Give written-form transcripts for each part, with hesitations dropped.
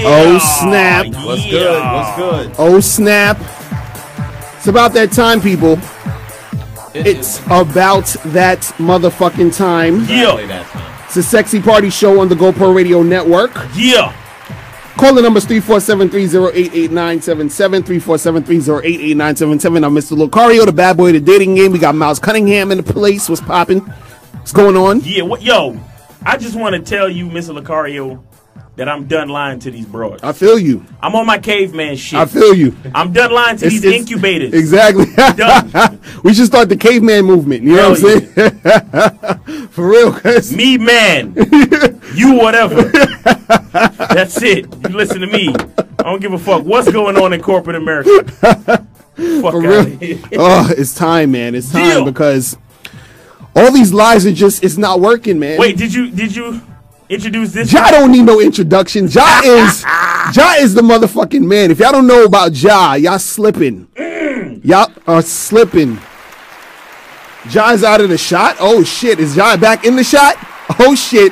Oh, snap. What's good? What's good? Oh, snap. It's about that time, people. It's about that motherfucking time. Yeah. It's a sexy party show on the GoPro Radio Network. Yeah. Call the numbers 347-308-8977, 347-308-8977. I'm Mr. Lucario, the bad boy of the dating game. We got Miles Cunningham in the place. What's popping? What's going on? Yeah, yo, I just want to tell you, Mr. Lucario, that I'm done lying to these broads. I feel you. I'm on my caveman shit. I feel you. I'm done lying to these incubators. Exactly. Done. We should start the caveman movement. You know what I'm saying? For real, cuz. Me, man. You, whatever. That's it. You listen to me. I don't give a fuck what's going on in corporate America. Fuck For real. Oh, it's time, man. It's time because all these lies are just, it's not working, man. Wait, did you introduce this? Ja don't need no introduction. Ja is the motherfucking man. If y'all don't know about Ja, y'all slipping. Y'all are slipping. Ja's out of the shot. Oh shit, is Ja back in the shot? Oh shit.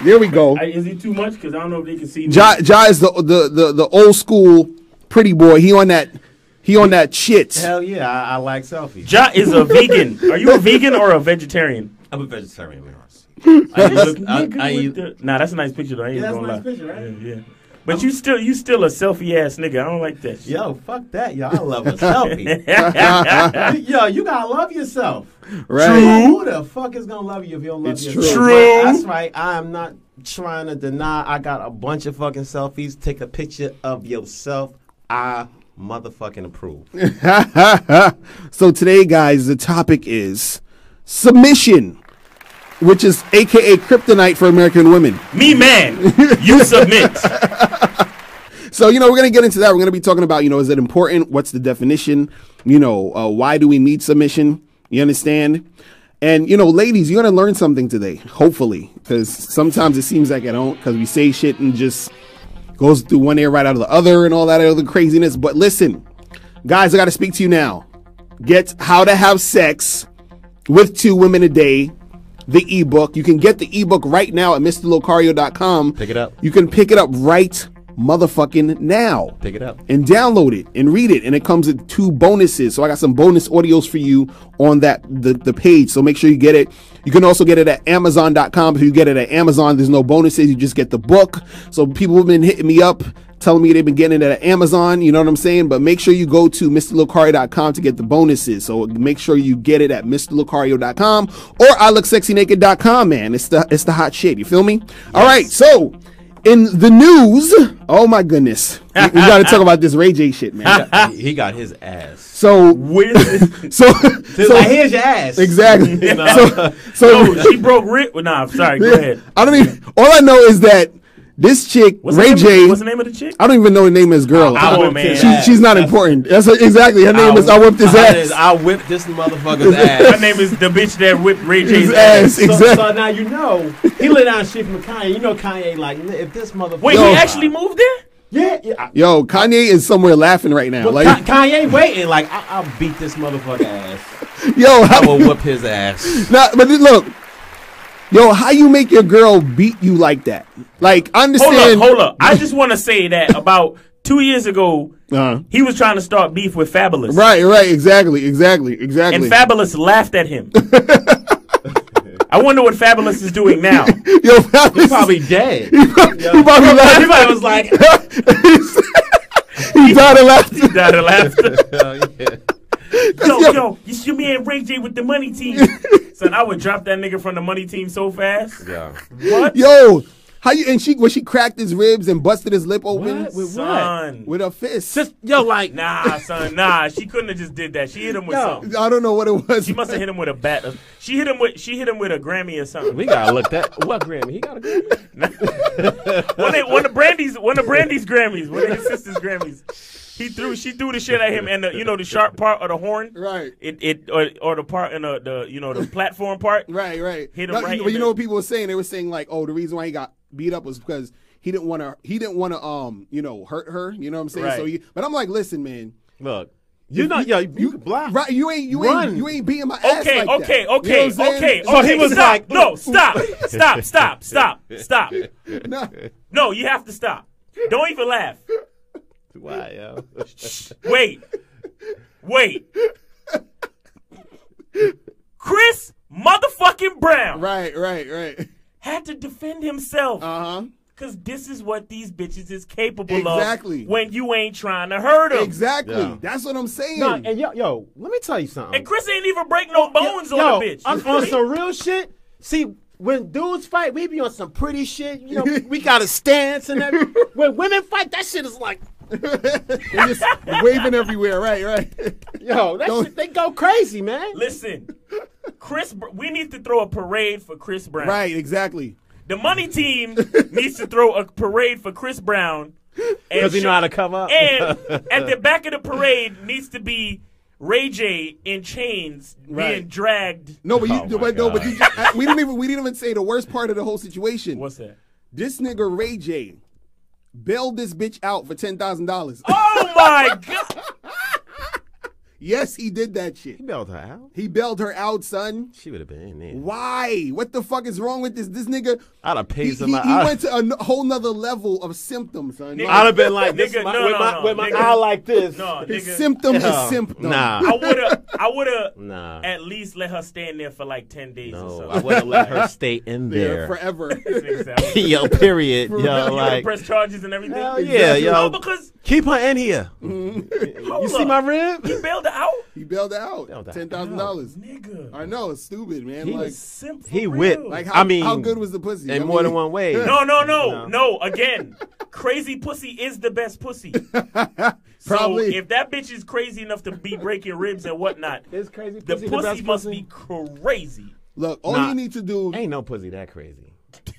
There we go. Is he too much? Because I don't know if they can see me. Ja is the old school pretty boy. He on that shit. Hell yeah, I like selfies. Ja is a vegan. Are you a vegan or a vegetarian? I'm a vegetarian. Nah, that's a nice picture though. I ain't that's a gonna nice lie. picture, right? Yeah. But you still a selfie ass nigga. I don't like that shit. Yo, fuck that, yo. I love a selfie. Yo, you gotta love yourself. Right. True. Who the fuck is gonna love you if you don't love yourself? True. That's right. I am not trying to deny. I got a bunch of fucking selfies. Take a picture of yourself. I motherfucking approve. So today, guys, the topic is submission, which is AKA kryptonite for American women. Me, man, you submit. So, we're going to get into that. We're going to be talking about, is it important? What's the definition? Why do we need submission? You understand? And, ladies, you're going to learn something today, hopefully, because sometimes it seems like I don't, because we say shit and just goes through one ear right out of the other and all that other craziness. But listen, guys, I got to speak to you now. Get How to Have Sex with Two Women a Day, the ebook. You can get the ebook right now at MrLocario.com. Pick it up. You can pick it up right motherfucking now. Pick it up. And download it and read it. And it comes with 2 bonuses. So I got some bonus audios for you on the page. So make sure you get it. You can also get it at Amazon.com. If you get it at Amazon, there's no bonuses. You just get the book. So people have been hitting me up, telling me they've been getting it at Amazon. You know what I'm saying? But make sure you go to MrLocario.com to get the bonuses. So make sure you get it at MrLocario.com or ILookSexyNaked.com, man. It's the hot shit. You feel me? Yes. All right. So in the news, oh my goodness, we got to talk about this Ray J shit, man. He got his ass. So here's your ass. Exactly. So she broke Rick. Well, nah, sorry. Go ahead. I don't even. All I know is that this chick, Ray J. What's the name of the chick? I don't even know the name of this girl. She's not important. That's exactly. Her name is I whipped his ass. I whipped this motherfucker's ass. Her name is the bitch that whipped Ray J's ass. Exactly. So now you know he let down shit from Kanye. You know Kanye like if this motherfucker. Wait, he actually moved there? Yeah. Yo, Kanye is somewhere laughing right now. Well, Kanye waiting like I'll beat this motherfucker ass. Yo, I will whip his ass. Nah, but look. Yo, how you make your girl beat you like that? Like, understand. Hold up. I just want to say that about 2 years ago, he was trying to start beef with Fabulous. Right, exactly. And Fabulous laughed at him. I wonder what Fabulous is doing now. Yo, he's probably dead. He probably was like, he died of laughter. He died of laughter. Yeah. Yo, you see me and Ray J with the money team. Son, I would drop that nigga from the money team so fast. Yeah. What? Yo, how you and she cracked his ribs and busted his lip open? With son. what? With a fist. Just, yo, like nah, son, nah. She couldn't have just did that. She hit him with something. I don't know what it was. She must have hit him with a bat. She hit him with a Grammy or something. We gotta look that. What Grammy? He got a Grammy. one of Brandy's Grammys, one of his sister's Grammys. She threw the shit at him, and the sharp part of the horn, right? Or the part in the platform part, right. Hit him right. But you know what people were saying? They were saying like, oh, the reason why he got beat up was because he didn't want to hurt her. You know what I'm saying? Right. So, but I'm like, listen, man, look. You block. Right, you ain't beating my ass like that. Okay. You know what I'm saying? So he was stop. like, no, stop. No. No, you have to stop. Don't even laugh. Why, yo? Wait. Chris motherfucking Brown Right. had to defend himself. Uh-huh. Because this is what these bitches is capable Exactly. of when you ain't trying to hurt them. Exactly. Yeah. That's what I'm saying. No, and yo, let me tell you something. And Chris ain't even break no bones on the bitch. I'm on some real shit. See, when dudes fight, we be on some pretty shit. You know, we got a stance and everything. When women fight, that shit is like, They're just waving everywhere. Right. yo, that shit, they go crazy, man. Listen, we need to throw a parade for Chris Brown. Right, exactly. The money team needs to throw a parade for Chris Brown. Because he know how to come up. And at the back of the parade needs to be Ray J in chains being Right. dragged. No, but Oh my we didn't even say the worst part of the whole situation. What's that? This nigga Ray J bailed this bitch out for $10,000. Oh my God. Yes, he did that shit. He bailed her out. He bailed her out, son. She would have been in there. Why? What the fuck is wrong with this? This nigga, I'd have paid he somebody. went to a whole nother level of symptoms, son. Nigga, I'd have been like this Nigga, with my nigga. eye like this. No, His nigga. symptom is Yeah. symptom. Nah. I would have Nah. at least let her stand there for like 10 days or No, so. I would have let her stay in Yeah, there. forever. Yo, period. For Yo, real. You like, press charges and everything. hell yeah, yo. No, because Keep her in here. hold You see up. my rib? He bailed her out. He bailed her out. Bailed her $10,000. Nigga. I know, it's stupid, man. He like, was simp for he real. whipped. like I mean, how good was the pussy? in more than one way. No. Again, crazy pussy is the best pussy. Probably. So if that bitch is crazy enough to be breaking ribs and whatnot, It's crazy. the pussy must be crazy. Look, all Nah. you need to do, Ain't no pussy that crazy.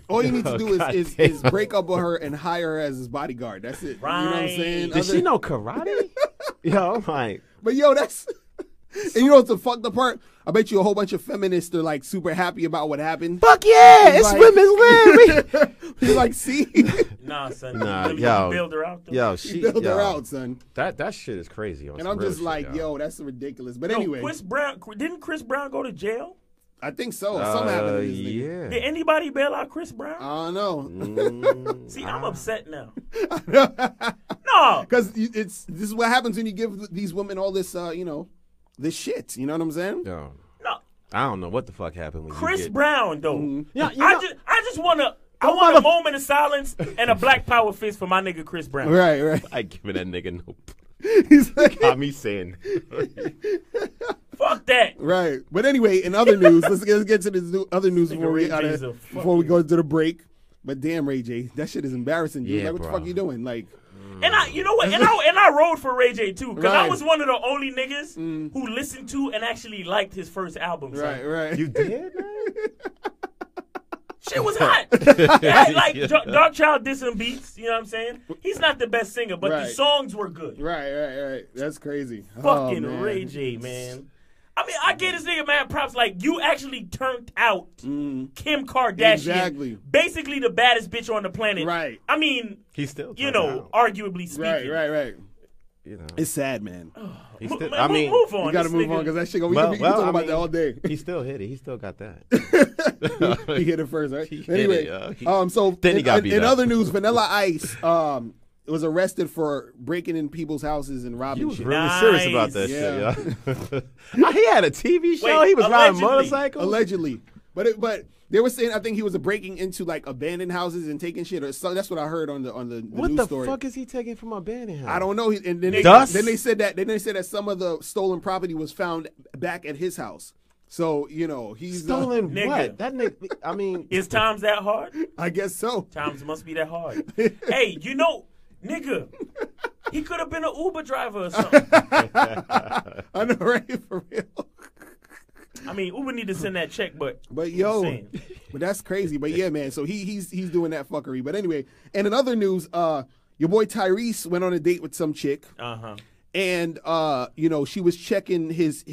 all you need to do God is damn. break up with her and hire her as his bodyguard. That's it. You know what I'm Right. saying? Did she know karate? Yo, I'm like, But yo, that's. And you know what's the fucked up part? I bet you a whole bunch of feminists are like super happy about what happened. fuck yeah, it's Like- women's lib. You're like, see, Nah, son. Nah, Really, yo. you bailed her out, though? Yo, she she bailed her yo, out, son. That shit is crazy. On And some I'm real just shit, like, yo, that's ridiculous. But No, anyway, didn't Chris Brown go to jail? I think so. Something happened to this nigga. yeah. Did anybody bail out Chris Brown? I don't know. See, I'm upset now. No. Because this is what happens when you give these women all this, this shit. You know what I'm saying? Yo, No. I don't know what the fuck happened when Chris you get. Brown, though. Yeah, you I know- just I want a moment of silence and a black power fist for my nigga Chris Brown. Right. I giving that nigga no. He's like, Got me saying. Fuck that. right. But anyway, in other news, let's get to this other news Nigga before we Ray get out J's of, a before we fucking- go to the break. But damn, Ray J, that shit is embarrassing, dude. Yeah, like, what the bro. fuck you doing? Like, And you know what? And I rode for Ray J too, because I Right. was one of the only niggas who listened to and actually liked his first album. Son. right. You did, man? Shit was hot. It had, like Dark Child did some beats. You know what I'm saying? He's not the best singer, but the Right. songs were good. Right. That's crazy. Fucking Oh, man. Ray J, man. I mean, I get this nigga mad props. Like, you actually turned out Kim Kardashian. Exactly. Basically the baddest bitch on the planet. Right. I mean, He still. you turned know, out. arguably speaking. Right. You know. It's sad, man. He Mo- still, man, I mean, move on. You got to This move on nigga- because that shit. We well, can talk I about mean, that all day. He still hit it. He still got that. He hit it first, right? He hit Anyway, it, so Then he got beat in up. other news, Vanilla Ice was arrested for breaking in people's houses and He robbing was shit. really Nice. serious about that shit, yo. He had a TV show. Wait, He was riding allegedly. motorcycles. Allegedly, but they were saying I think he was breaking into like abandoned houses and taking shit, or so. That's what I heard on the What news the story. fuck is he taking from abandoned house? I don't know. And then Dust? they said that some of the stolen property was found back at his house. So he's Stolen Nigga. what? That nigga. I mean, Is times that hard? I guess so. Times must be that hard. Hey, nigga, he could have been an Uber driver or something. I know, right? For real. I mean, Uber need to send that check, but But that's crazy. But yeah, man. So he's doing that fuckery. But anyway, and in other news, your boy Tyrese went on a date with some chick, and she was checking his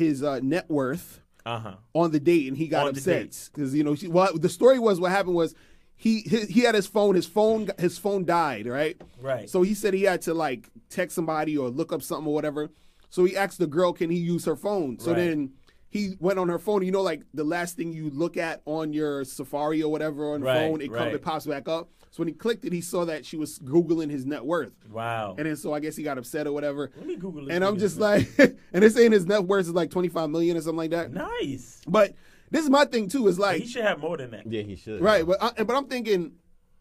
net worth on the date, and he got On the upset because the story was what happened was he had his phone died, right? Right. So he said he had to like text somebody or look up something or whatever. So he asked the girl, can he use her phone? So Right. then he went on her phone. You know, like the last thing you look at on your Safari or whatever on the Right, phone, it pops back up. So when he clicked it, he saw that she was Googling his net worth. Wow. And then so I guess he got upset or whatever. Let me Google this. And I'm nigga's just name. like, and they're saying his net worth is like 25 million or something like that. Nice. But this is my thing too. Is like, He should have more than that. Yeah, he should. right? But I'm thinking,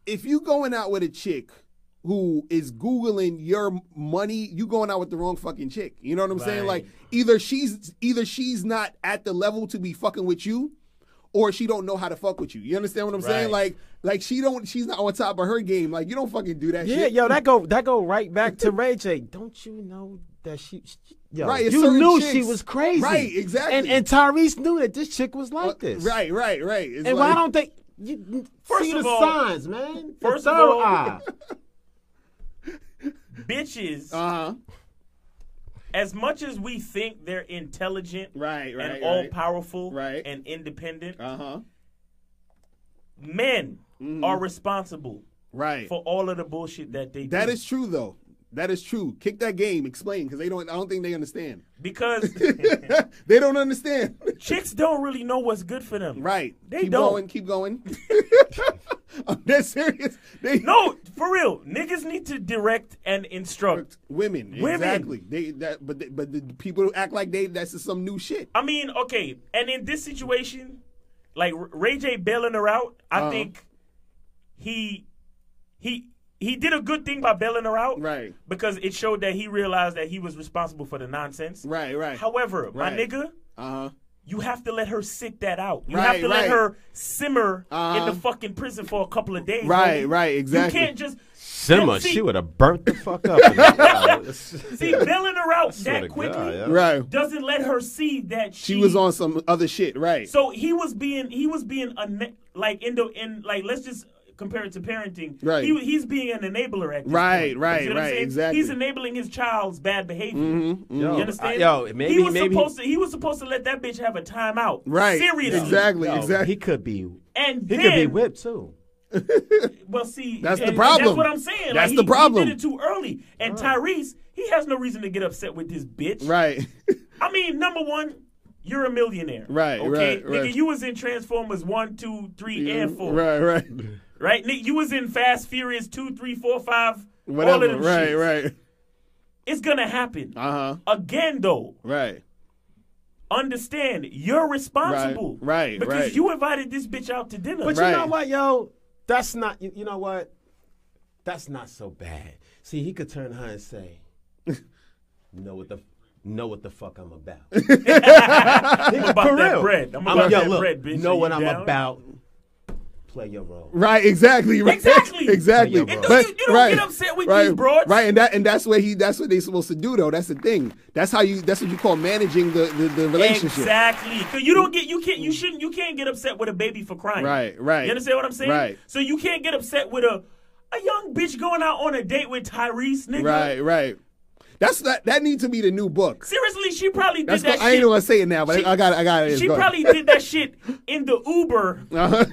if you going out with a chick who is Googling your money, you going out with the wrong fucking chick. You know what I'm saying? Right. Like either she's not at the level to be fucking with you, or she don't know how to fuck with you. You understand what I'm saying? Right. Like she's not on top of her game. Like you don't fucking do that Yeah, shit. yo, that go right back to Ray J. Don't you know that yo, Right, it's you certain knew chicks. she was crazy. Right, exactly. And Tyrese knew that this chick was like this. Right. It's And like, why don't they First see of the all- signs, man? The first of third all- eye. Bitches, Uh-huh. as much as we think they're intelligent Right, and all powerful Right. and independent, Uh-huh. men are responsible Right. for all of the bullshit that they That do. is true though. That is true. Kick that game. Explain, because I don't think they understand. Because They don't understand. chicks don't really know what's good for them. Right. They keep don't. going. Keep going. I'm dead serious. They No, for real. Niggas need to direct and instruct. women. Women. Exactly. But the people who act like that's just some new shit. I mean, okay, and in this situation, like Ray J bailing her out, I think he did a good thing by bailing her out, Right. Because it showed that he realized that he was responsible for the nonsense. Right. However, my Right. nigga, Uh-huh. you have to let her sit that out. You Right, have to let right. her simmer in Uh-huh. the fucking prison for a couple of days. Right, homie. right, exactly. You can't just Simmer, See- she would have burnt the fuck up. see bailing her out Swear that to quickly. God, yeah. Right. Doesn't let her see that She was on some other shit. Right. So he was being like let's just compare it to parenting. Right. He's being an enabler at this Right, point. right, You see what I'm right, saying? exactly. He's enabling his child's bad behavior. Yo, You understand? maybe he was supposed to let that bitch have a timeout. Right. Seriously. Exactly. Yo, Exactly. He could be. And He then, could be whipped too. well, see, That's the and problem. That's what I'm saying. That's Like, the problem. He did it too early. And Tyrese, he has no reason to get upset with this bitch. Right. I mean, number one, you're a millionaire. Right, Okay. right, right. Nigga, you was in Transformers 1, 2, 3, and 4. Right. Right? Nick, you was in Fast Furious 2, 3, 4, 5. All Whatever. of them Right. shits. Right. It's gonna happen. Uh-huh. Again, though, Right. understand you're responsible. Right, Because right. you invited this bitch out to dinner. But Right. you know what, yo? That's not. You know what? That's not so bad. See, he could turn to her and say, "Know what the fuck I'm about." I'm about For that real. bread. I'm about yo, that look, bread, bitch. know Are what you I'm down? about. Play your role. Right, exactly. Right. Exactly. Exactly. It don't- But- you don't get upset with these broads. Right, and that's what they're supposed to do though. That's the thing. That's what you call managing the relationship. Exactly. Because you can't get upset with a baby for crying. Right. You understand what I'm saying? Right. So you can't get upset with a young bitch going out on a date with Tyrese, nigga. Right. That needs to be the new book. Seriously, she probably did That's that shit. I ain't even gonna say it now, but She- I got it. She Go ahead. probably did that shit in the Uber, Uh-huh.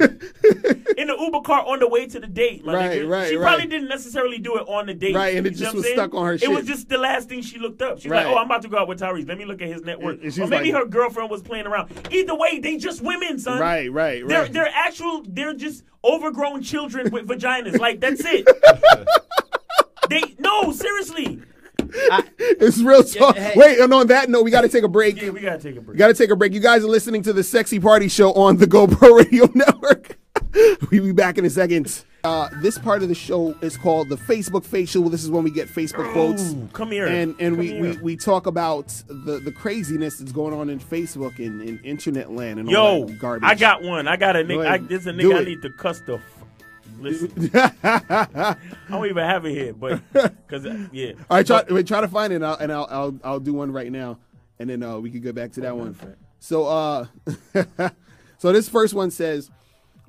in the Uber car on the way to the date. my Right, nigga. right, She right. probably didn't necessarily do it on the date. Right, and it You just know what was I'm saying? stuck on her It shit. was just the last thing she looked up. She's Right. like, "Oh, I'm about to go out with Tyrese. Let me look at his net worth." And she's Or maybe like- her girlfriend was playing around. Either way, they just women, son. Right. They're just overgrown children with vaginas. Like, that's it. No, seriously. It's real talk. hey. Wait, and on that note, we got to take a break. Yeah, we gotta take a break. We got to take a break. You guys are listening to the Sexy Party Show on the GoPro Radio Network. We'll be back in a second. This part of the show is called the Facebook Facial. This is when we get Facebook quotes. Ooh, come here. And Come we, here. we talk about the craziness that's going on in Facebook and in internet land and all Yo, that garbage. I got one. I got a Go nigga. ahead. This is a Do nigga I it. need to cuss the. Listen, I don't even have it here, but because yeah. All right, try to find it, and I'll do one right now, and then we can go back to that one. So so this first one says,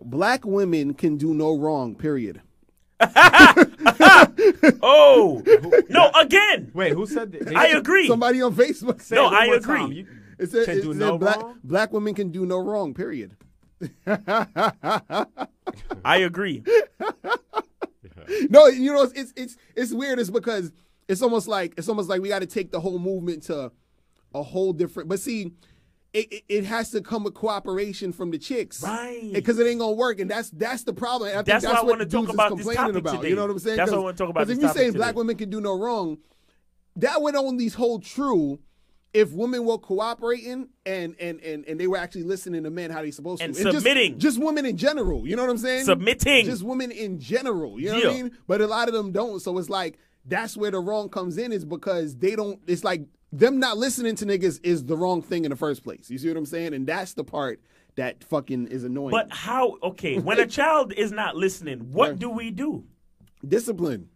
"Black women can do no wrong. Period." Oh no! Again, Wait, who said that? I agree. Somebody on Facebook said No, Say it one I more agree. time. You it said, can it do said no black, wrong? black women can do no wrong. Period. I agree. No, you know it's weird. It's because it's almost like we got to take the whole movement to a whole different. But see, it has to come with cooperation from the chicks, Right. Because it ain't gonna work, and that's the problem. And I think That's why I what wanna the talk dudes about is this complaining topic about. today. You know what I'm saying? That's why I wanna talk about Because this if you're topic saying today. black women can do no wrong, that would only hold true if women were cooperating and they were actually listening to men how they supposed And to. submitting. Just women in general. You know what I'm saying? Submitting. Just women in general. You know what I Yeah. mean? But a lot of them don't. So it's like that's where the wrong comes in, is because they don't. It's like them not listening to niggas is the wrong thing in the first place. You see what I'm saying? And that's the part that fucking is annoying. But how? Okay, when a child is not listening, what Right. do we do? discipline,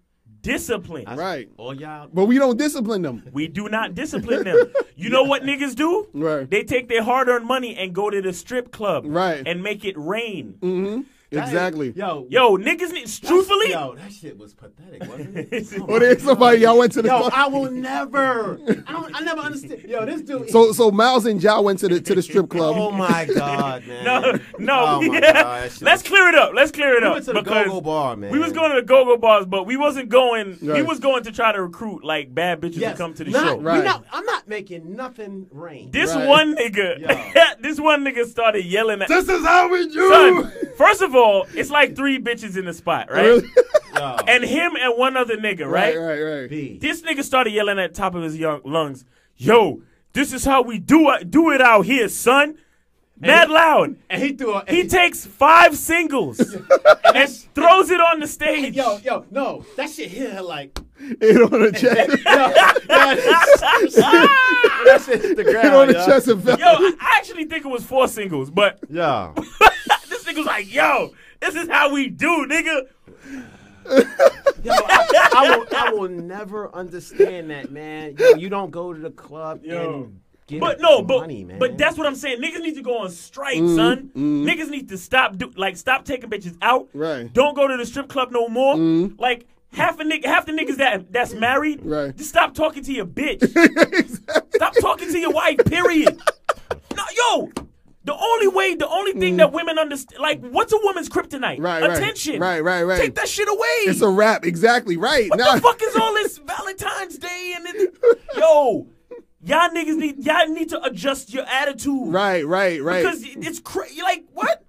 Discipline. right? All y'all. But we don't discipline them. We do not discipline them. You know what niggas do? Right. They take their hard-earned money and go to the strip club, Right. and make it rain. Exactly. Yo, Yo, niggas need truthfully. Yo, that shit was pathetic, wasn't it? Or there's somebody y'all went to the Yo, club. I will never. I never understand. Yo, this dude. So Miles and Ja went to the strip club. Oh my god, man. No. Oh my yeah. God, that shit Let's was- clear it up. Let's clear it We up. went to the because go-go bar, man. We was going to the go-go bars, but we wasn't going. He Right. was going to try to recruit like bad bitches Yes, to come to the not- show. we Right. not- I'm not making nothing rain. This Right. one nigga, Yo. this one nigga started yelling at. This is how we do. Son, first of all, it's like 3 bitches in the spot, right? Really? Yo, And him and one other nigga, right? Right. B. This nigga started yelling at the top of his lungs, "Yo, this is how we do it out here, son." Mad loud. And he threw a. He takes 5 singles and throws it on the stage. Yo, no, that shit hit her like. Hit on the chest. That shit hit the ground. Hit on the yo. chest and fell. Yo, I actually think it was 4 singles, but Yo. this nigga was like, "Yo, this is how we do, nigga." Yo, I will never understand that, man. Yo, you don't go to the club Yo. and get But no, money, man. but that's what I'm saying. Niggas need to go on strike, son. Niggas need to stop stop taking bitches out. Right. Don't go to the strip club no more. Like half the niggas that's married, Right. just stop talking to your bitch. Stop talking to your wife, period. No, yo. The only thing that women understand, like, what's a woman's kryptonite? Right, Attention. right. Take that shit away. It's a rap. Exactly. Right. What Nah. the fuck is all this Valentine's Day and it, yo, y'all niggas need to adjust your attitude. Right. Because it's crazy. Like, what?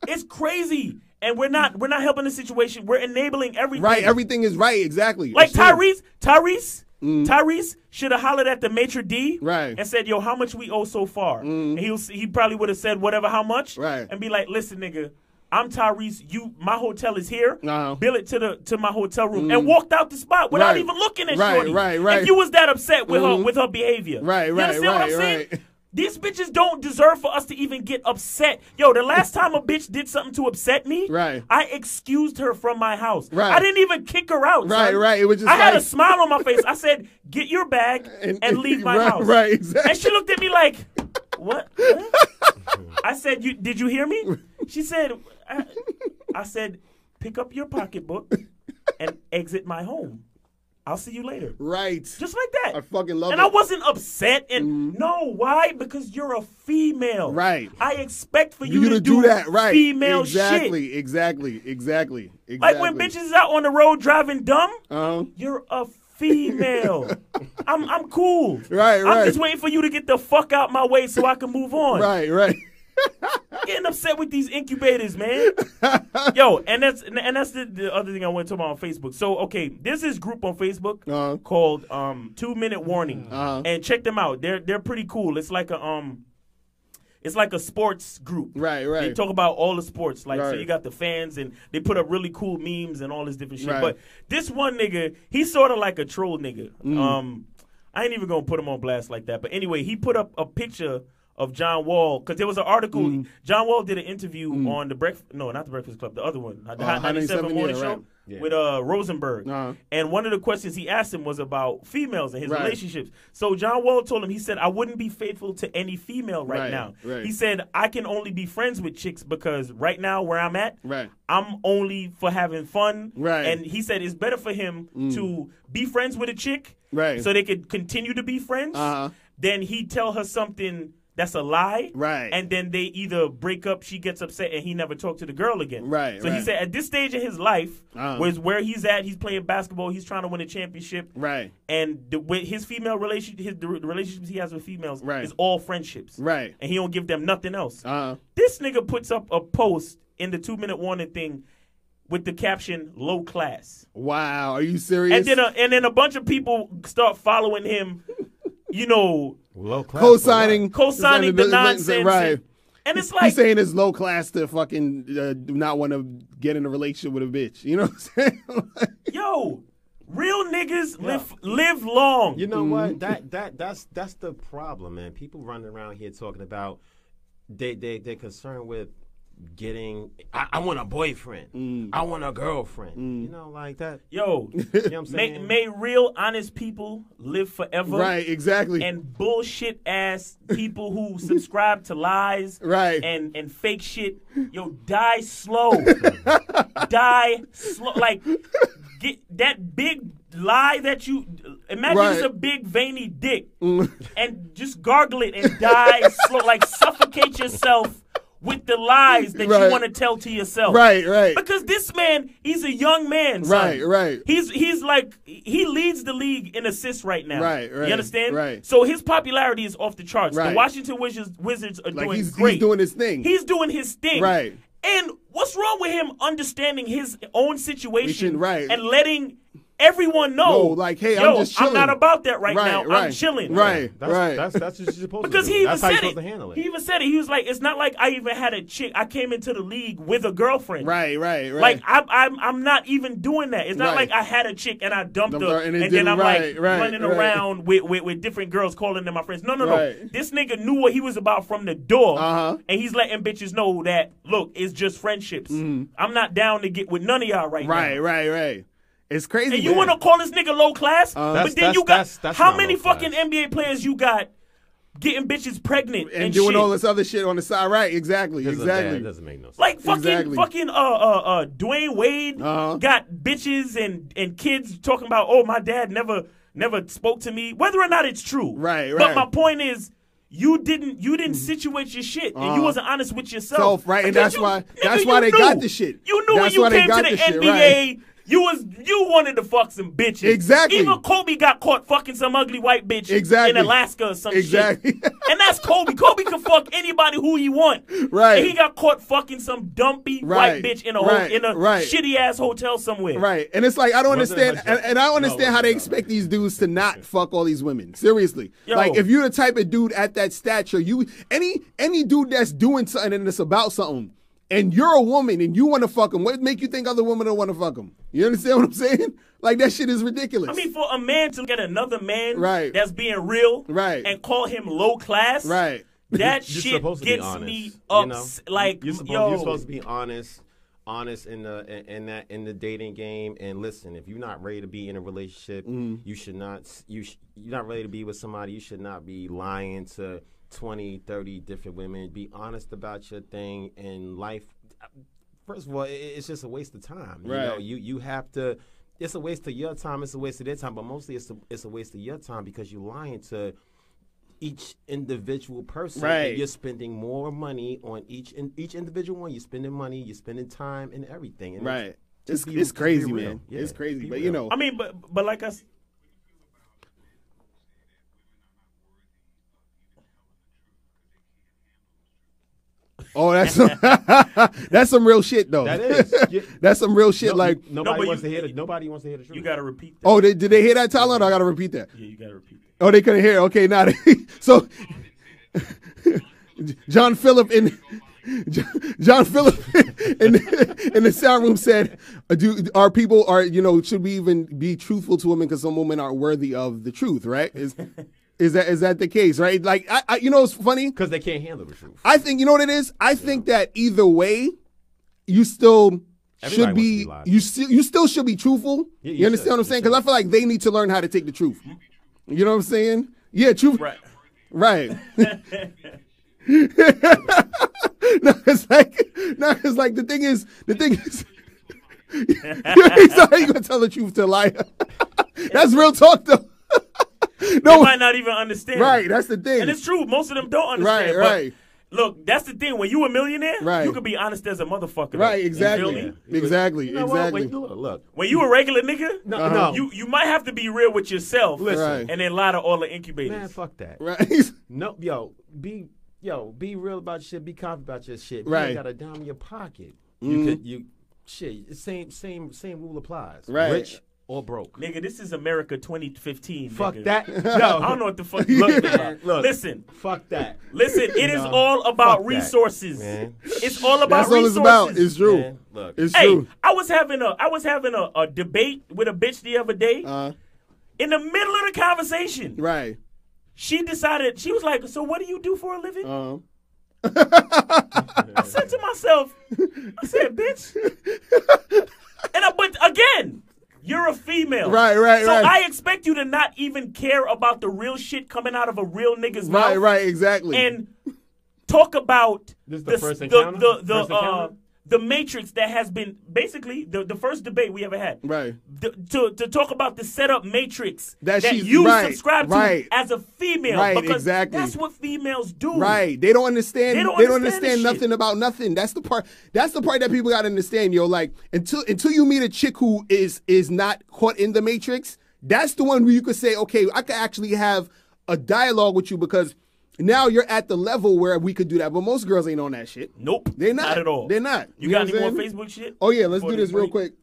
It's crazy. And we're not helping the situation. We're enabling everything. Right. Everything is right. Exactly. Like It's true. Tyrese should have hollered at the maitre d' Right. and said, "Yo, how much we owe so far?" And he probably would have said whatever, how much, Right. and be like, "Listen, nigga, I'm Tyrese. My hotel is here. Uh-huh. Bill it to my hotel room," and walked out the spot without Right. even looking at Right, shorty. right. If you was that upset with her behavior, Right, you right, understand what I'm right, saying? right. These bitches don't deserve for us to even get upset. Yo, the last time a bitch did something to upset me, Right. I excused her from my house. Right. I didn't even kick her out. Right, son. right. It was just I had a like- smile on my face. I said, "Get your bag and leave my right, house." right, exactly. And she looked at me like, "What?" I said, "Did you hear me?" She said, I said, "Pick up your pocketbook and exit my home. I'll see you later." Right. Just like that. I fucking love and it. I wasn't upset. And no, why? Because you're a female. Right. I expect for You you to do that. Right. female shit. Exactly. Like when bitches is out on the road driving dumb, Uh-huh. you're a female. I'm cool. Right, I'm right. just waiting for you to get the fuck out my way so I can move on. Right. Getting upset with these incubators, man. Yo, and that's the other thing I want to talk about on Facebook. So, okay, there's this group on Facebook Uh-huh. called 2 Minute Warning, Uh-huh. and check them out. They're pretty cool. It's like a sports group. Right. They talk about all the sports. Like, so Right. you got the fans, and they put up really cool memes and all this different shit. Right. But this one nigga, he's sort of like a troll nigga. I ain't even going to put him on blast like that. But anyway, he put up a picture of John Wall, because there was an article. John Wall did an interview on not the Breakfast Club, the other one, the Hot 97 morning yeah, show right. Yeah. with Rosenberg. Uh-huh. And one of the questions he asked him was about females and his Right. relationships. So John Wall told him, he said, "I wouldn't be faithful to any female right now." Right. He said, "I can only be friends with chicks because right now where I'm at, Right. I'm only for having fun." Right. And he said it's better for him to be friends with a chick Right. so they could continue to be friends Uh-huh. than he tell her something that's a lie. Right. And then they either break up, she gets upset, and he never talked to the girl again. Right, So he right. said at this stage in his life, where he's at, he's playing basketball, he's trying to win a championship. Right. And with his female relationship, the relationships he has with females Right. is all friendships. Right. And he don't give them nothing else. Uh-huh. This nigga puts up a post in the 2-minute warning thing with the caption "low class." Wow. Are you serious? And then a bunch of people start following him, you know, Low class, co-signing the nonsense. Right. And it's He's like, saying it's low class to fucking do not want to get in a relationship with a bitch. You know what I'm saying? yo, real niggas live long. You know what? That's the problem, man. People running around here talking about they're concerned with getting. I want a boyfriend. I want a girlfriend. You know, like that. Yo, You know what I'm saying? may real honest people live forever. Right, exactly. And bullshit ass people who subscribe to lies Right. and fake shit, yo, die slow. Die slow. Like, get that big lie that you imagine Right. it's a big veiny dick and just gargle it and die slow. Like, suffocate yourself with the lies that Right. you want to tell to yourself. Right, right. Because this man, he's a young man, son. Right, right. He's like, he leads the league in assists right now. Right, right, You understand? right. So his popularity is off the charts. Right. The Washington Wizards are Like doing he's great. doing his thing. He's doing his thing. Right. And what's wrong with him understanding his own situation Right. and letting everyone know, No, like, hey, I'm yo, just chilling. not about that right now. Right, I'm chilling. Right. That's what you're supposed Because to do. he even That's how you're said supposed it. to handle it. He even said it. He was like, "It's not like I even had a chick. I came into the league with a girlfriend. Right, right, right. Like I'm not even doing that. It's not Right. like I had a chick and I dumped Dumped her her and it and then didn't- I'm right, like right, running right. around with different girls calling them my friends. No. Right. This nigga knew what he was about from the door, Uh-huh. and he's letting bitches know that look, it's just friendships. I'm not down to get with none of y'all right now. Right, right, right. It's crazy. And you man. want to call this nigga low class? but then you got that's how not many low class. fucking NBA players you got getting bitches pregnant and and doing shit? all this other shit on the side. Right, exactly, exactly. It doesn't make no sense. Like Exactly. fucking Dwayne Wade Uh-huh. got bitches and kids talking about, oh, my dad never spoke to me, whether or not it's true. Right, But right. my point is, you didn't situate your shit, and you wasn't honest with yourself. Right, and Because that's why they knew. got the shit. You knew That's when why you they came got to the the shit, NBA. right. You wanted to fuck some bitches. Exactly. Even Kobe got caught fucking some ugly white bitch Exactly. in Alaska or some Exactly. shit. And that's Kobe. Kobe can fuck anybody who he want. Right. And he got caught fucking some dumpy Right. white bitch in a Right. right. shitty ass hotel somewhere. Right, and it's like I don't Wasn't understand, it and I don't understand how they no. expect these dudes to not fuck all these women. Seriously, Yo. like if you're the type of dude at that stature, you any dude that's doing something and it's about something, and you're a woman and you want to fuck him, what make you think other women don't want to fuck him? You understand what I'm saying? Like that shit is ridiculous. I mean, for a man to get another man Right. that's being real Right. and call him low class, right, that You're shit supposed to be gets honest, me you up. know? Like, you're yo, supposed to be honest in the dating game. And listen, if you're not ready to be in a relationship, you should not. You're not ready to be with somebody. You should not be lying to 20, 30 different women. Be honest about your thing in life. First of all, it's just a waste of time. You know, Right. you have to. It's a waste of your time. It's a waste of their time. But mostly, it's a waste of your time because you're lying to each individual person. Right. And you're spending more money on each individual one. You're spending money. You're spending time and everything. And right. just It's be crazy, real. man. Yeah, It's crazy, be but real. you know, I mean, but like us. oh, that's that's some real shit though. That is. Yeah. That's some real shit. Like, nobody but wants you- to hear the. Nobody wants to hear the truth. You gotta repeat that. oh, did they hear that, Tyler? Or I gotta repeat that. Yeah, you gotta repeat that. Oh, they couldn't hear. Okay, now so John Phillip in John Phillip in the sound room said, "Our people are should we even be truthful to women because some women aren't worthy of the truth, right? Is that the case, right? Like I it's funny because they can't handle the truth. I think you know what it is. I think that either way, you still Everybody should be wants to be lied. you still should be truthful. Yeah, you you understand should. what I'm saying? Because I feel like they need to learn how to take the truth. You know what I'm saying? Yeah, truth. Right. Right. No, it's like the thing is he's not gonna tell the truth to a liar. That's real talk though. They might not even understand. Right, that's the thing. And it's true. Most of them don't understand. Right. Look, that's the thing. When you a millionaire, Right. you can be honest as a motherfucker. Right, You exactly. feel me? Exactly. You know what? Exactly. Wait, look. When you a regular nigga, No. you might have to be real with yourself. Listen. Right. And then lie to all the incubators. Man, fuck that. Right. No, be real about your shit. Be confident about your shit. You Right. ain't got a dime in your pocket. You same rule applies. Right. Rich or broke. Nigga, this is America 2015. Fuck nigga. that. I No. don't know what the fuck you talking about. Look. Listen. Fuck that. Listen, it is all about Fuck that, resources. man. It's all about That's all resources. it's about. It's true. Man, look. It's Hey, true. I was having a debate with a bitch the other day. In the middle of the conversation, Right. she decided, she was like, so what do you do for a living? I said to myself, bitch. But again, you're a female. Right. So I expect you to not even care about the real shit coming out of a real nigga's mouth. Right. Exactly. And talk about This is the first encounter? First encounter? the matrix that has been basically the first debate we ever had. Right. To talk about the setup matrix That she's- you right, subscribe to right. as a female. Right, because exactly. that's what females do. Right. They don't understand. They don't They don't understand understand this nothing shit. about nothing. That's the part. That's the part that people gotta understand, yo. Like until you meet a chick who is not caught in the matrix, that's the one where you could say, okay, I could actually have a dialogue with you because now you're at the level where we could do that. But most girls ain't on that shit. Nope. They're not. Not at all. They're not. You got know any what more I'm saying? Facebook shit? Oh yeah, let's before do this real break? quick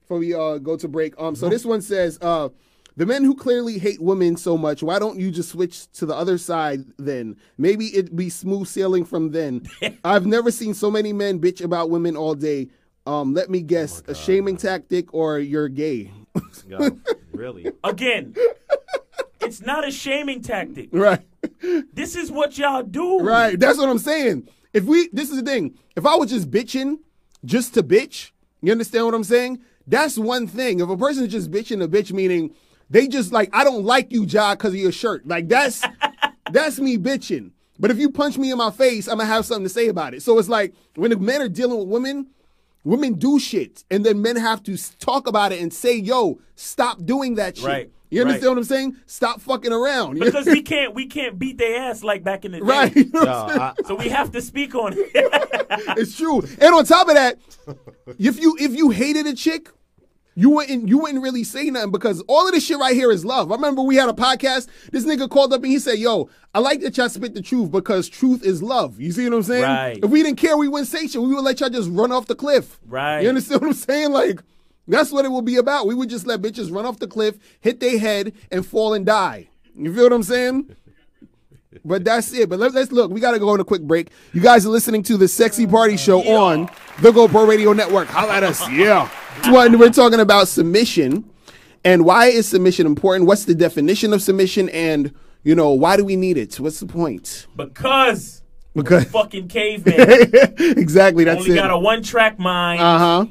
before we go to break. So this one says, the men who clearly hate women so much, why don't you just switch to the other side then? Maybe it'd be smooth sailing from then. I've never seen so many men bitch about women all day. Let me guess, a shaming tactic or you're gay. Yo, really? Again, it's not a shaming tactic. Right. This is what y'all do. Right. That's what I'm saying. This is the thing. If I was just bitching just to bitch, you understand what I'm saying? That's one thing. If a person is just bitching to bitch, meaning they just like, I don't like you, Ja, because of your shirt. Like that's me bitching. But if you punch me in my face, I'm gonna have something to say about it. So it's like when the men are dealing with women do shit, and then men have to talk about it and say, yo, stop doing that shit. Right. You understand Right. what I'm saying? Stop fucking around. Because we can't beat their ass like back in the day. Right. You know what I'm saying? So we have to speak on it. It's true. And on top of that, if you hated a chick, you wouldn't really say nothing because all of this shit right here is love. I remember we had a podcast. This nigga called up and he said, yo, I like that y'all spit the truth because truth is love. You see what I'm saying? Right. If we didn't care, we wouldn't say shit. We would let y'all just run off the cliff. Right. You understand what I'm saying? Like, that's what it will be about. We would just let bitches run off the cliff, hit their head, and fall and die. You feel what I'm saying? But that's it. But let's look. We got to go on a quick break. You guys are listening to the Sexy Party Show on the GoPro Radio Network. Holla at us. Yeah. We're talking about submission and why is submission important? What's the definition of submission? And, why do we need it? What's the point? Because Because fucking caveman. exactly. That's Only it. got a one-track mind. Uh-huh.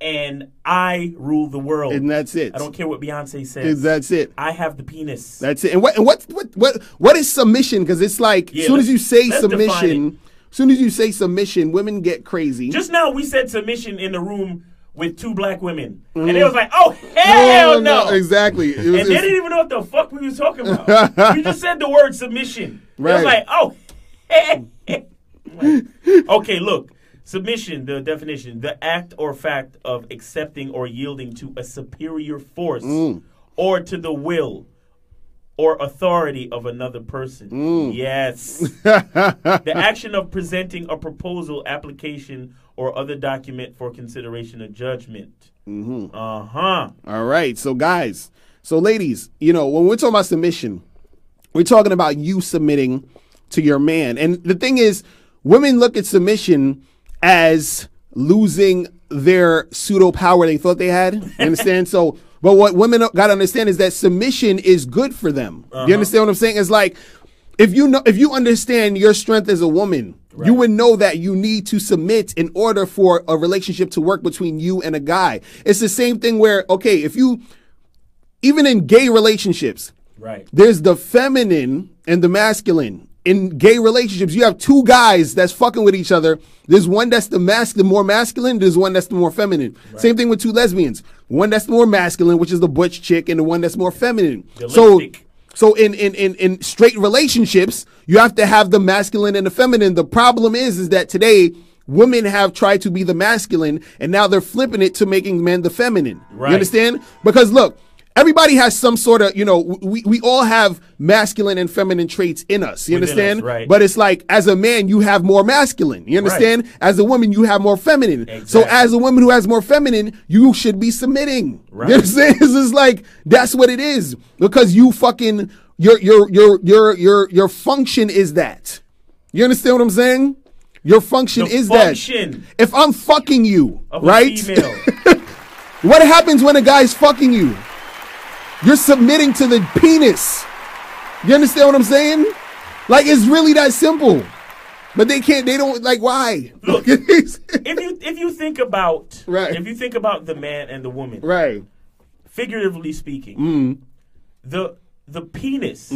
And I rule the world. And that's it. I don't care what Beyonce says. That's it. I have the penis. That's it. And what is submission? Because it's like Yeah, as soon as you say let's define submission, as soon as you say submission, women get crazy. Just now we said submission in the room with two black women. And they was like, oh, hell no. Exactly. And they didn't even know what the fuck we was talking about. We just said the word submission. Right. It was like, oh, okay, look. Submission, the definition, the act or fact of accepting or yielding to a superior force or to the will or authority of another person. Yes. The action of presenting a proposal, application, or other document for consideration of judgment. Uh-huh. All right. So guys, ladies, when we're talking about submission, we're talking about you submitting to your man. And the thing is, women look at submission as losing their pseudo power they thought they had. You understand? But what women got to understand is that submission is good for them. You understand what I'm saying? It's like if you understand your strength as a woman, you would know that you need to submit in order for a relationship to work between you and a guy. It's the same thing where, okay, even in gay relationships, right, there's the feminine and the masculine. In gay relationships, you have two guys that's fucking with each other. There's one that's the more masculine. There's one that's the more feminine. Right. Same thing with two lesbians. One that's more masculine, which is the butch chick, and the one that's more feminine. So So in straight relationships, you have to have the masculine and the feminine. The problem is that today women have tried to be the masculine, and now they're flipping it to making men the feminine. Right. You understand? Because look, everybody has some sort of, we all have masculine and feminine traits in us. You Within understand? us, right. But it's like, as a man, you have more masculine. You understand? Right. As a woman, you have more feminine. Exactly. So as a woman who has more feminine, you should be submitting. Right. You understand? It's just like, that's what it is. Because you fucking, your function is that. You understand what I'm saying? Your function The is function that. If I'm fucking you, of a right? female. What happens when a guy's fucking you? You're submitting to the penis. You understand what I'm saying? Like, it's really that simple. But they don't, like, why? Look, if you think about Right. if you think about the man and the woman, Right. figuratively speaking, the penis,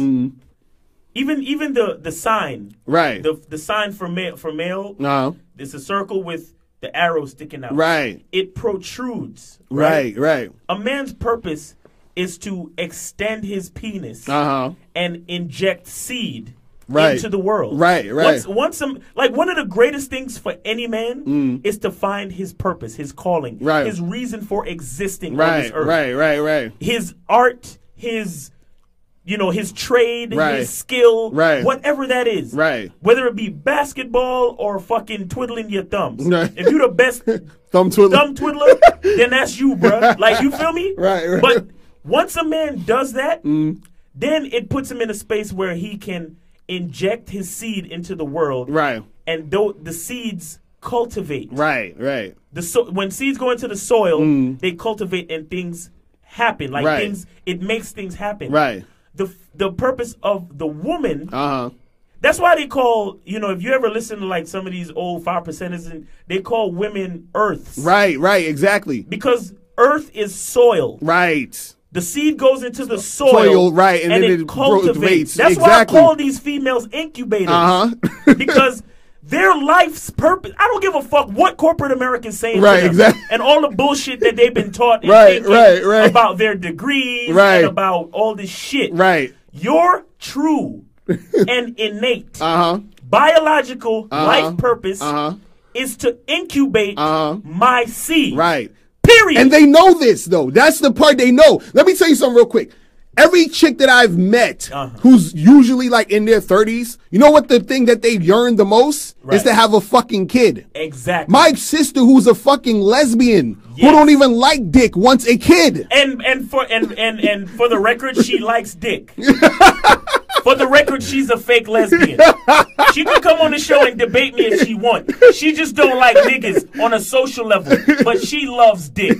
even the sign, Right. the sign for male, No. it's a circle with the arrow sticking out. Right. It protrudes. Right. Right. A man's purpose is to extend his penis Uh-huh. and inject seed Right. into the world. Right, right. Once one of the greatest things for any man is to find his purpose, his calling, Right. his reason for existing on Right. this earth. Right. His art, his trade, Right. his skill, Right. whatever that is. Right. Whether it be basketball or fucking twiddling your thumbs. Right. If you're the best Thumb twiddler. thumb twiddler, then that's you, bruh. Like, you feel me? Right. But once a man does that, then it puts him in a space where he can inject his seed into the world. Right. And the seeds cultivate. Right. Right. When seeds go into the soil, they cultivate and things happen. Like, Right. it makes things happen. Right. The purpose of the woman, Uh-huh. that's why they call, if you ever listen to like some of these old 5%ers, they call women earths. Right. Right. Exactly. Because earth is soil. Right. The seed goes into the soil, right, and then it it cultivates. grows. That's Exactly. why I call these females incubators. Uh-huh. Because their life's purpose, I don't give a fuck what corporate America's saying Right, to them, exactly. and all the bullshit that they've been taught and Right, thinking right. about their degrees Right. and about all this shit. Right. Your true and innate Uh-huh. biological life purpose is to incubate my seed. Right. Period. And they know this, though. That's the part they know. Let me tell you something real quick. Every chick that I've met who's usually like in their 30s, you know what the thing that they yearn the most is Right. to have a fucking kid. Exactly. My sister, who's a fucking lesbian, who Yes. don't even like dick, wants a kid. And for the record, she likes dick. For the record, she's a fake lesbian. She can come on the show and debate me if she wants. She just don't like niggas on a social level, but she loves dick.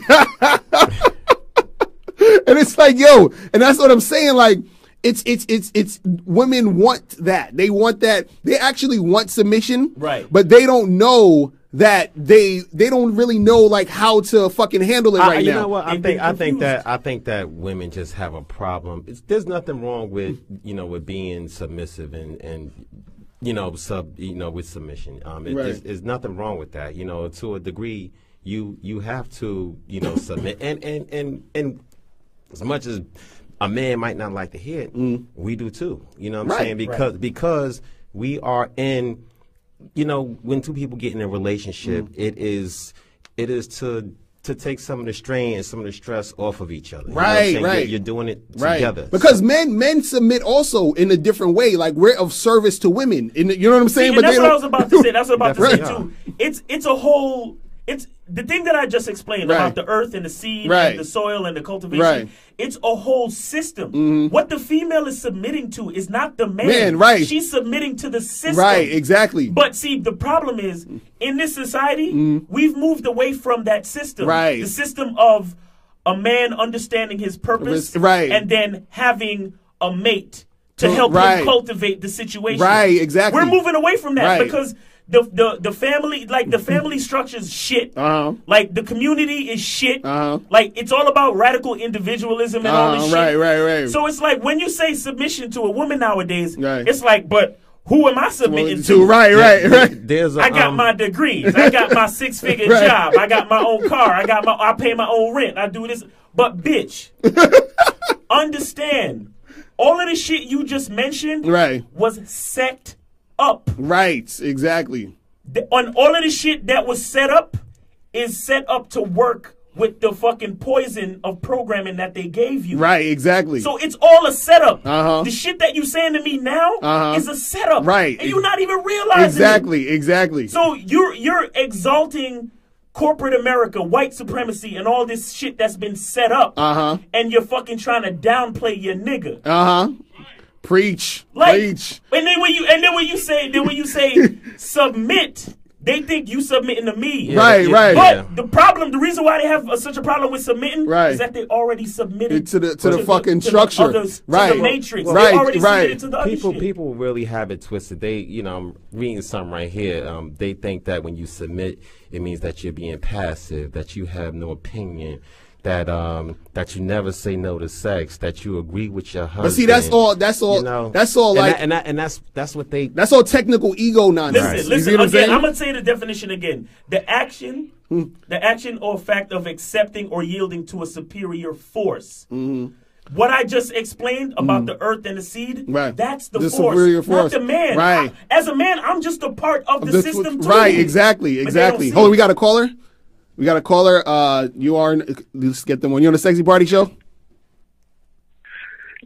And it's like, yo, and that's what I'm saying. Like, it's women want that. They want that. They actually want submission. Right. But they don't know that they don't really know like how to fucking handle it right you now. know what? I They've think been that women just have a problem. There's nothing wrong with with being submissive and with submission. Right. There's nothing wrong with that. To a degree, you have to submit and as much as a man might not like to hear it, we do too. You know what I'm saying? Because we are in, when two people get in a relationship, it is to take some of the strain and some of the stress off of each other. You know what I'm Right, saying? right. You're doing it Right. together. Because men submit also in a different way. Like, we're of service to women. You know what I'm saying? And that's they what I don't- was about to say. That's what I was about to say Definitely too. It's a whole. It's the thing that I just explained Right. about the earth and the seed Right. and the soil and the cultivation. Right. It's a whole system. What the female is submitting to is not the man. Man, right. She's submitting to the system. Right, exactly. But see, the problem is in this society, we've moved away from that system. Right. The system of a man understanding his purpose, Right. and then having a mate to help Right. him cultivate the situation. Right, exactly. We're moving away from that Right. because the family, like the family structure's shit. Like the community is shit. Like it's all about radical individualism and all this shit. Right. So it's like when you say submission to a woman nowadays, Right. it's like, but who am I submitting to? To right. There's I got my degrees. I got my 6-figure Right. job. I got my own car. I pay my own rent. I do this. But bitch, understand all of the shit you just mentioned Right. was set up. Right. Exactly. On all of the shit that was set up is set up to work with the fucking poison of programming that they gave you. Right. Exactly. So it's all a setup. Uh-huh. The shit that you saying to me now Uh-huh. is a setup. Right. And you're not even realizing exactly. it. Exactly. So you're exalting corporate America, white supremacy, and all this shit that's been set up. Uh-huh. And you're fucking trying to downplay your nigga. Uh-huh. Preach. Like, Preach. And then when you say submit, they think you submitting to me. Right, right. But the reason why they have such a problem with submitting Right. is that they already submitted to the fucking structure. To Right. the matrix. Right, They already right. submitted to the other shit. People really have it twisted. They, I'm reading something right here. They think that when you submit, it means that you're being passive, that you have no opinion, that you never say no to sex, that you agree with your husband. But see, that's all. That's all. Like, that's what they. that's all technical ego nonsense. Listen, You see what I'm again, saying? I'm gonna say the definition again. The action or fact of accepting or yielding to a superior force. What I just explained about the earth and the seed, Right. that's the force, superior not force. the man. Right. As a man, I'm just a part of the system too. Right, exactly, But they exactly. don't Hold on, see we got a caller. We got a caller. You are. Let's get them on. You on the Sexy Party Show?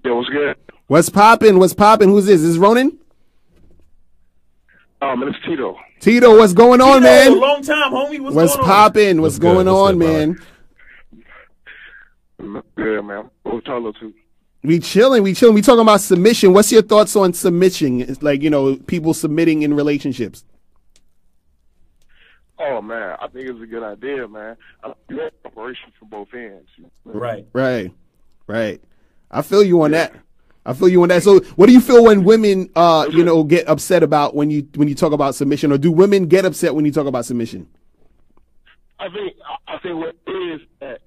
Yo, what's good? What's poppin'? What's poppin'? Who's this? Is this Ronan? It's Tito. Tito, what's going on, A man? long time, homie. What's What's going on? poppin'? What's What's going good? What's on, good, man? Good, man. What's Charlo too? We chilling. We talking about submission. What's your thoughts on submission? It's like, people submitting in relationships. Oh man, I think it's a good idea, man. I like cooperation from both ends. Right. Right. I feel you on that. So, what do you feel when women, get upset about when you talk about submission, or do women get upset when you talk about submission? I think what it is that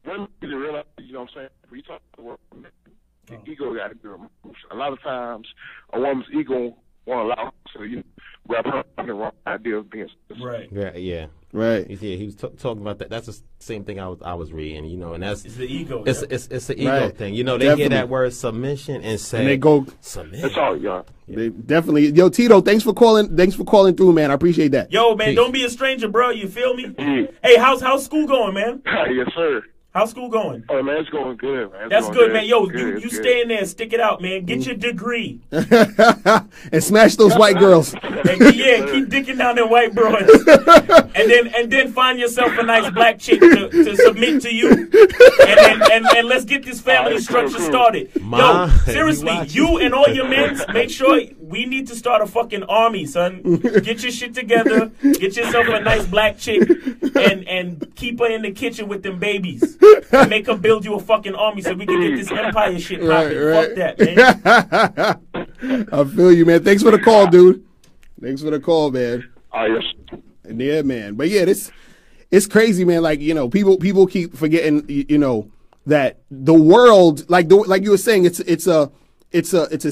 women need to realize, you know what I'm saying? When you talk about women, ego got to be removed. A lot of times, a woman's ego won't allow her to grab her on the wrong idea of being. Right. Yeah. Right. Yeah, he was talking about that. That's the same thing I was reading, and that's It's the ego. it's the ego Right. thing. They Definitely. hear that word submission and say, And they go. submit. That's all, y'all. They definitely. Yo, Tito, thanks for calling through, man. I appreciate that. Yo, man, Peace. don't be a stranger, bro. You feel me? Hey, how's school going, man? Yes, sir. How's school going? Oh man, it's going good, man. It's That's going good, man. Yo, Good, you it's good. stay in there, stick it out, man. Get your degree. And smash those white girls. And keep dicking down them white bros. and then find yourself a nice black chick to submit to you. And let's get this family Alright, structure cool. started. Ma, Yo, seriously, you you and all your men, make sure we need to start a fucking army, son. Get your shit together. Get yourself a nice black chick and keep her in the kitchen with them babies. And make her build you a fucking army so we can get this empire shit popping. Right. Fuck that, man. I feel you, man. Thanks for the call, dude. Thanks for the call, man. Yes. Yeah, man. But yeah, it's crazy, man. Like, people keep forgetting, that the world, like you were saying, it's a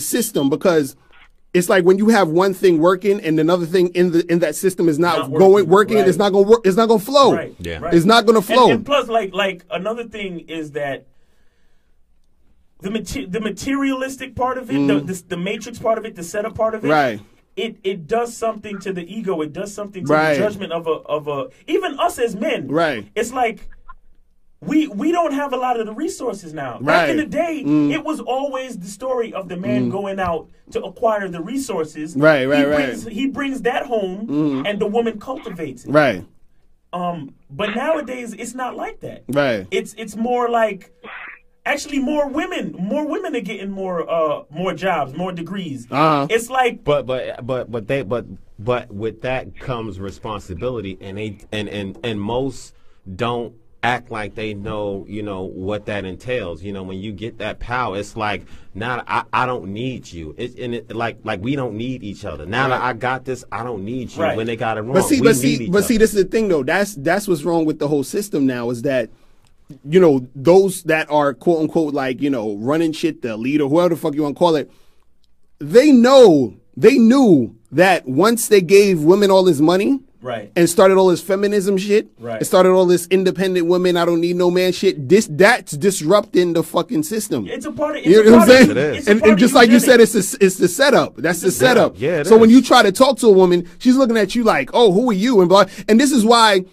system, because it's like when you have one thing working and another thing in that system is not working, right. it's not going to work. It's not going to flow. Right. Yeah. Right. It's not going to flow. And plus, like another thing is that the materialistic part of it, the matrix part of it, the setup part of it, Right. It does something to the ego. It does something to Right. the judgment of a even us as men. Right. It's like we don't have a lot of the resources now. Back in Right. the day, it was always the story of the man going out to acquire the resources. Right, right, He brings that home, and the woman cultivates it. Right. But nowadays it's not like that. Right. It's more like actually more women are getting more jobs, more degrees. It's like But with that comes responsibility, and most don't act like they know what that entails. When you get that power, it's like, now I don't need you. Like we don't need each other. Now that I got this, I don't need you. Right. When they got it wrong, But see, we need each other. this is the thing, though. That's what's wrong with the whole system now, is that, those that are quote unquote like, running shit, the leader, whoever the fuck you want to call it, they knew that once they gave women all this money, Right. and started all this feminism shit. Right. It started all this independent women, I don't need no man shit. That's disrupting the fucking system. It's a part of You know what I'm saying? It is. It's a And part of just like you said, eugenics. it's the setup. That's the setup. Yeah, it so when is. you try to talk to a woman, she's looking at you like, oh, who are you? And blah. And this is why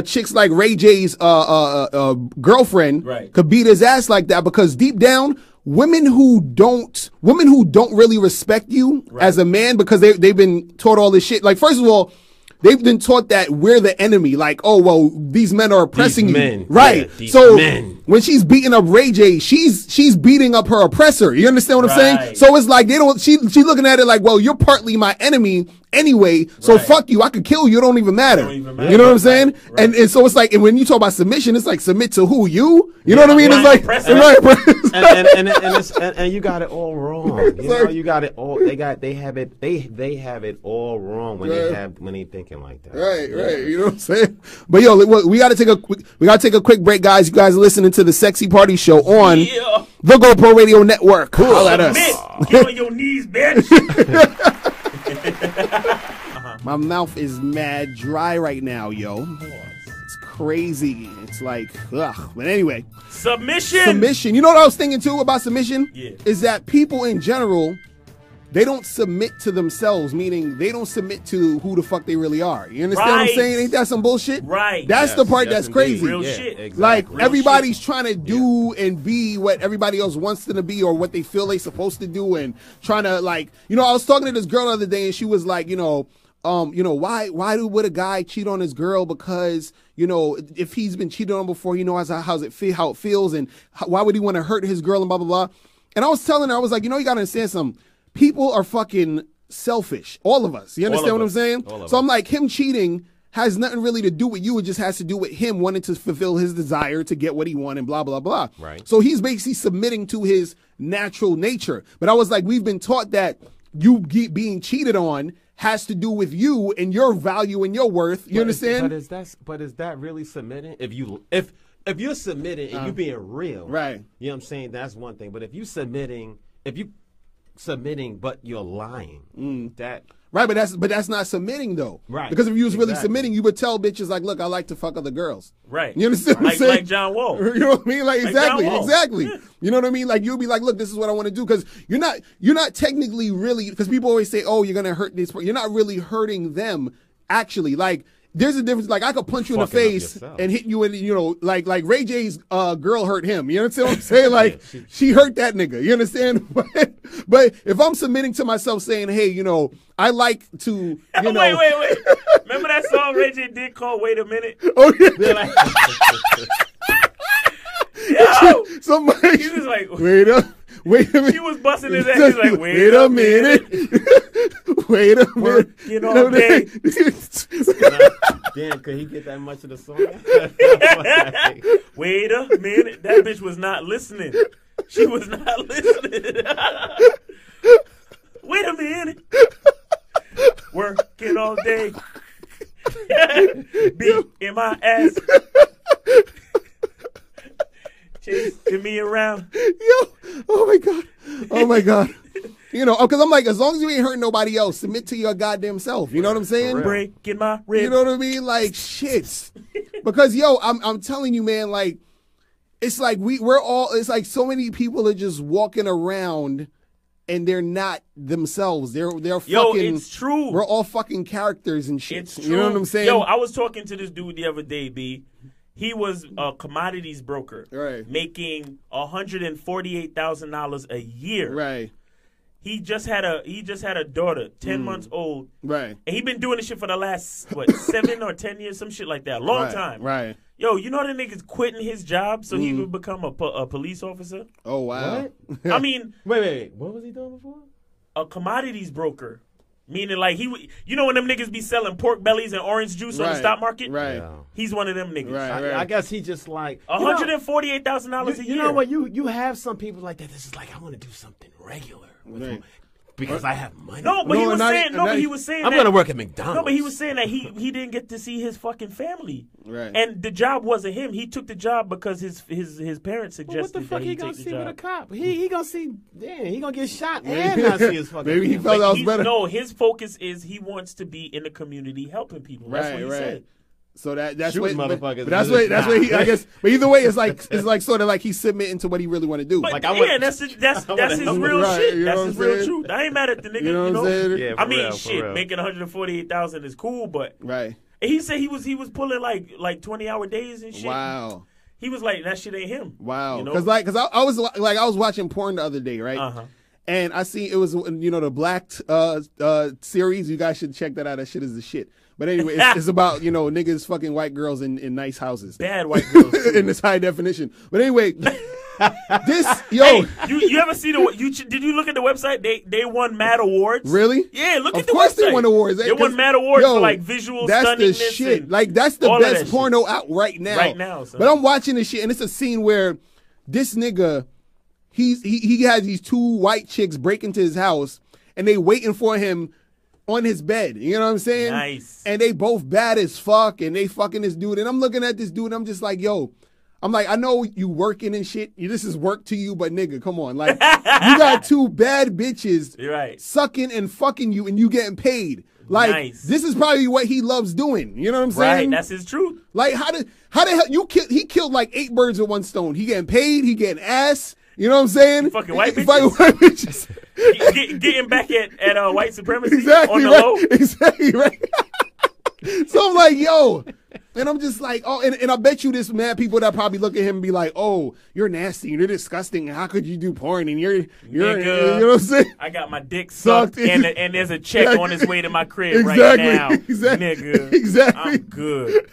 chicks like Ray J's girlfriend Right. could beat his ass like that, because deep down, women who don't really respect you as a man, because they've been taught all this shit. Like, first of all, they've been taught that we're the enemy. Like, oh, well, these men are oppressing These you. men. Right. Yeah, these so men. when she's beating up Ray J, she's beating up her oppressor. You understand what I'm saying? Right. So it's like she's looking at it like, well, you're partly my enemy anyway, so Right. fuck you. I could kill you. It don't even matter. Don't even matter. You know what I'm saying? Right. And so it's like, and when you talk about submission, it's like, submit to who? You know what I mean? Right. It's like, Oppressor. right. and you got it all wrong. You know, you got it all. They have it all wrong when they thinking like that. Right. You know what I'm saying? But yo, look, we gotta take a quick break, guys. You guys are listening to the Sexy Party Show on Yeah. the GoPro Radio Network. Holla at us. Submit. Get on your knees, bitch. My mouth is mad dry right now, yo. It's crazy. It's like, ugh. But anyway, submission. You know what I was thinking too about submission? Yeah. Is that people in general, they don't submit to themselves, meaning they don't submit to who the fuck they really are. You understand what I'm Right. saying? Ain't that some bullshit? Right. That's the part that's indeed. crazy. Real Yeah, shit. exactly. Like, Real everybody's shit. trying to do and be what everybody else wants them to be, or what they feel they're supposed to do, and trying to, like, I was talking to this girl the other day, and she was like, why would a guy cheat on his girl? Because, if he's been cheated on before, he knows how it feels, and why would he want to hurt his girl, and blah, blah, blah. And I was telling her, I was like, you gotta understand something. People are fucking selfish. All of us. You understand what I'm saying? So I'm like, him cheating has nothing really to do with you. It just has to do with him wanting to fulfill his desire to get what he wants, and blah, blah, blah. Right. So he's basically submitting to his natural nature. But I was like, we've been taught that you being cheated on has to do with you and your value and your worth. You understand? But is that really submitting? If you're submitting and you being real, Right. You know what I'm saying? That's one thing. But if you submitting but you're lying, that. Right, but that's not submitting though. Right. Because if you was really Exactly. submitting, you would tell bitches like, look, I like to fuck other girls. Right. You understand what I'm saying? Like John Wall. You know what I mean? Like, exactly. John Wall. Exactly. Yeah. You know what I mean? Like, you'll be like, look, this is what I want to do. Because you're not technically really, because people always say, oh, you're going to hurt this person. You're not really hurting them, actually. Like, there's a difference. Like, I could punch you in the Fucking up face yourself. and hit you in, like Ray J's girl hurt him. You understand what I'm saying? Like, she hurt that nigga. You understand? But if I'm submitting to myself saying, hey, I like to, Wait. Remember that song Ray J did called Wait a Minute? Oh, yeah. Yo! Somebody. He was like, Wait a minute. She was busting his ass. He's like, wait a minute. Wait a minute. Working all day. Damn, could he get that much of the song? Wait a minute. That bitch was not listening. She was not listening. Wait a minute. Working all day. Beat in my ass. Chasing me around. Yo, oh my god. Because I'm like, as long as you ain't hurting nobody else, submit to your goddamn self. You know what I'm saying? Breaking my ribs. You know what I mean? Like, shit. Because I'm telling you, man, like, it's like it's like so many people are just walking around and they're not themselves. They're fucking. It's true. We're all fucking characters and shit. It's true. You know what I'm saying? Yo, I was talking to this dude the other day, B. He was a commodities broker, Right. making $148,000 a year. Right. He just had a daughter, 10 months old, Right. and he been doing this shit for the last 7 or 10 years, some shit like that, long time. Right. Yo, you know that nigga's quitting his job so he would become a police officer. Oh wow. I mean, Wait. What was he doing before? a commodities broker. Meaning, like, when them niggas be selling pork bellies and orange juice on the Right, stock market? right. Yeah. He's one of them niggas. Right. I guess he just like $148,000 a year. You know what? You have some people like that. This is like, I want to do something regular. Right. Because I have money. No, but he was saying. No, but he was saying. I'm going to work at McDonald's. No, but he was saying that he didn't get to see his fucking family. Right. And the job wasn't him. He took the job because his parents suggested. Well, what the fuck that he he gonna take see the with a job. cop? He gonna see. Damn, he gonna get shot and not see his fucking. Maybe he family. felt that was He's- better. No, his focus is he wants to be in the community helping people. That's what he said. So that's Shooting what, motherfuckers but that's is what that's what he. not. I guess. But either way, it's like sort of like he's submitting to what he really want to do. But Like, I yeah, would- that's his help real Right, shit. you know That's what his I'm real saying? truth. I ain't mad at the nigga. You know what I'm saying? Yeah, I for mean, real, for shit, real. making 148,000 is cool, but Right. he said he was pulling like 20-hour days and shit. Wow. He was like, that shit ain't him. Wow. You know? Because I was watching porn the other day, right? Uh-huh. And I see it was the Black series. You guys should check that out. That shit is the shit. But anyway, it's about niggas fucking white girls in nice houses. Bad white girls. too. In this high definition. But anyway, this Hey, you ever see did you look at the website? They won mad awards. really? Yeah, look Of at the website. course they won awards. They won mad awards for like visual That's the stunningness shit. and Like that's the all of that best shit. porno out right now. Right now, son. But I'm watching this shit, and it's a scene where this nigga, he has these two white chicks break into his house, and they waiting for him on his bed. You know what I'm saying? Nice. And they both bad as fuck, and they fucking this dude. And I'm looking at this dude, and I'm just like, yo. I'm like, I know you working and shit. This is work to you, but nigga, come on. Like, you got two bad bitches You're right. sucking and fucking you, and you getting paid. Like, Nice. this is probably what he loves doing. You know what I'm saying? Right, that's his truth. Like, how the hell he killed like 8 birds with one stone. He getting paid, he getting ass. You know what I'm saying? Fucking white He bitches. fucking white bitches. Getting back at white supremacy Exactly on the right. low. Exactly right. So I'm like, yo. And I'm just like, oh, and I bet you this mad people that probably look at him and be like, oh, you're nasty, you're disgusting. How could you do porn? And you're Nigga, you know what I'm saying? I got my dick sucked, Sucked. and there's a check on its way to my crib Exactly. right now. Exactly. Nigga, Exactly. I'm good.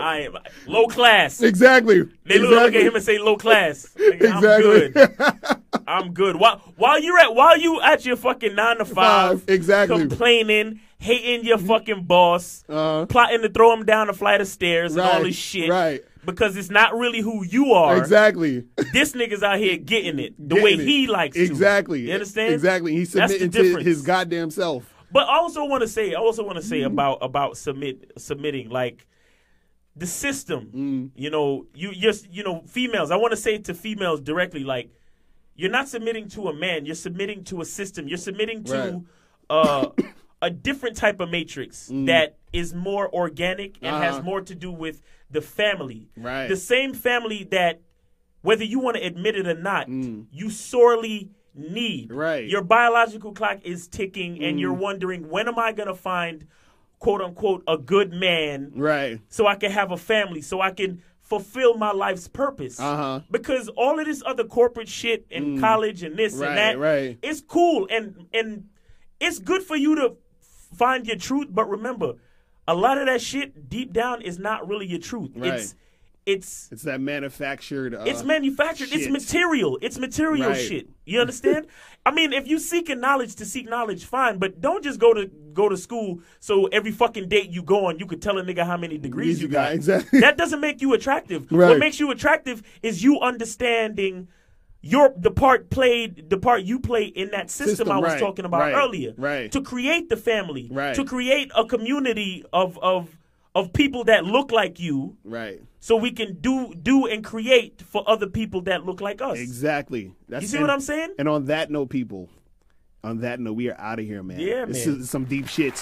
I am low class. Exactly. They look at him and say low class. Nigga, Exactly. I'm good. While you at your fucking 9 to 5, Exactly. complaining, hating your fucking boss, plotting to throw him down a flight of stairs and all this shit, Right. because it's not really who you are. Exactly. This nigga's out here getting it the Getting way it. he likes to. Exactly. You understand? Exactly. He's That's the submitting to difference. his goddamn self. But I also want to say about submitting, like the system. Females. I want to say to females directly, like, you're not submitting to a man. You're submitting to a system. You're submitting to a different type of matrix that is more organic and has more to do with the family. Right. The same family that, whether you want to admit it or not, you sorely need. Right. Your biological clock is ticking, and you're wondering, when am I going to find, quote unquote, a good man, Right. so I can have a family, so I can fulfill my life's purpose. Because all of this other corporate shit and college and this Right, and that, right. it's cool and it's good for you to find your truth. But remember, a lot of that shit deep down is not really your truth. Right. It's that manufactured. it's manufactured. It's shit. material. It's material Right. shit. You understand? I mean, if you seeking knowledge to seek knowledge, fine. But don't just go to school so every fucking date you go on, you could tell a nigga how many degrees you got. Exactly. That doesn't make you attractive. Right. What makes you attractive is you understanding the part you play in that system I was right, talking about right, earlier. right. To create the family. Right. To create a community of people that look like you. Right. So we can do and create for other people that look like us. Exactly. You see what I'm saying? And on that note, people, we are out of here, man. Yeah, This man. is some deep shit.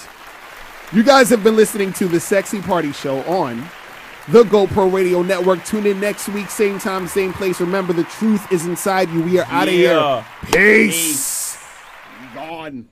You guys have been listening to the Sexy Party Show on the GoPro Radio Network. Tune in next week, same time, same place. Remember, the truth is inside you. We are out of here. Yeah. Peace. Gone.